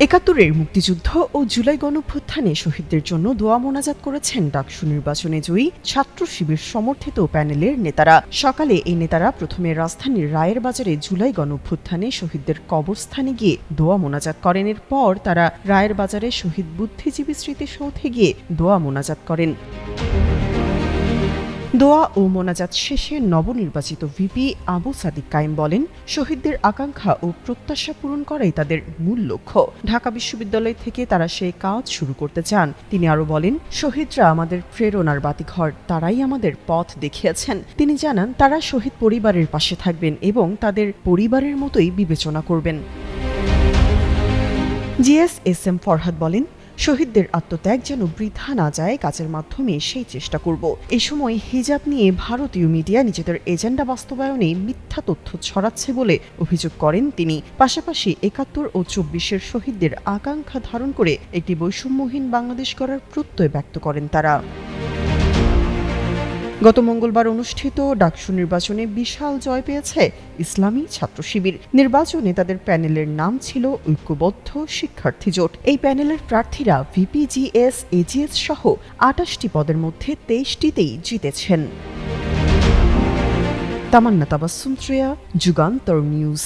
একাত্তরের মুক্তিযুদ্ধ ও জুলাই গণঅভ্যুত্থানে শহীদদের জন্য দোয়া মোনাজাত করেছেন ডাকসু নির্বাচনে জয়ী ছাত্র শিবির সমর্থিত প্যানেলের নেতারা। সকালে এই নেতারা প্রথমে রাজধানীর রায়ের বাজারে জুলাই গণঅভ্যুত্থানে শহীদদের কবরস্থানে গিয়ে দোয়া মোনাজাত করেন। এরপর তারা রায়ের বাজারে শহীদ বুদ্ধিজীবী স্মৃতিসৌধে গিয়ে দোয়া মোনাজাত করেন। দোয়া ও মোনাজাত শেষে নবনির্বাচিত ভিপি আবু সাদিক কায়েম বলেন, শহীদদের আকাঙ্ক্ষা ও প্রত্যাশা পূরণ করাই তাদের মূল লক্ষ্য। ঢাকা বিশ্ববিদ্যালয় থেকে তারা সেই কাজ শুরু করতে চান। তিনি আরও বলেন, শহীদরা আমাদের প্রেরণার বাতিঘর, তারাই আমাদের পথ দেখিয়েছেন। তিনি জানান, তারা শহীদ পরিবারের পাশে থাকবেন এবং তাদের পরিবারের মতোই বিবেচনা করবেন। জিএস-এস-এম ফরহাদ বলেন, শহীদদের আত্মত্যাগ যেন বৃথা না যায়, কাজের মাধ্যমে সেই চেষ্টা করব। এ সময় হিজাব নিয়ে ভারতীয় মিডিয়া নিজেদের এজেন্ডা বাস্তবায়নে মিথ্যা তথ্য ছড়াচ্ছে বলে অভিযোগ করেন তিনি। পাশাপাশি ৭১ ও ২৪-এর শহীদদের আকাঙ্ক্ষা ধারণ করে একটি বৈষম্যহীন বাংলাদেশ গড়ার প্রত্যয় ব্যক্ত করেন তারা। গত মঙ্গলবার অনুষ্ঠিত ডাকসু নির্বাচনে বিশাল জয় পেয়েছে ইসলামী ছাত্র শিবির। নির্বাচনে তাদের প্যানেলের নাম ছিল ঐক্যবদ্ধ শিক্ষার্থী জোট। এই প্যানেলের প্রার্থীরা ভিপি, জিএস, এজিএস সহ ২৮টি পদের মধ্যে ২৩টিতেই জিতেছেন। তামান্না তাবাসসুম, যুগান্তর নিউজ।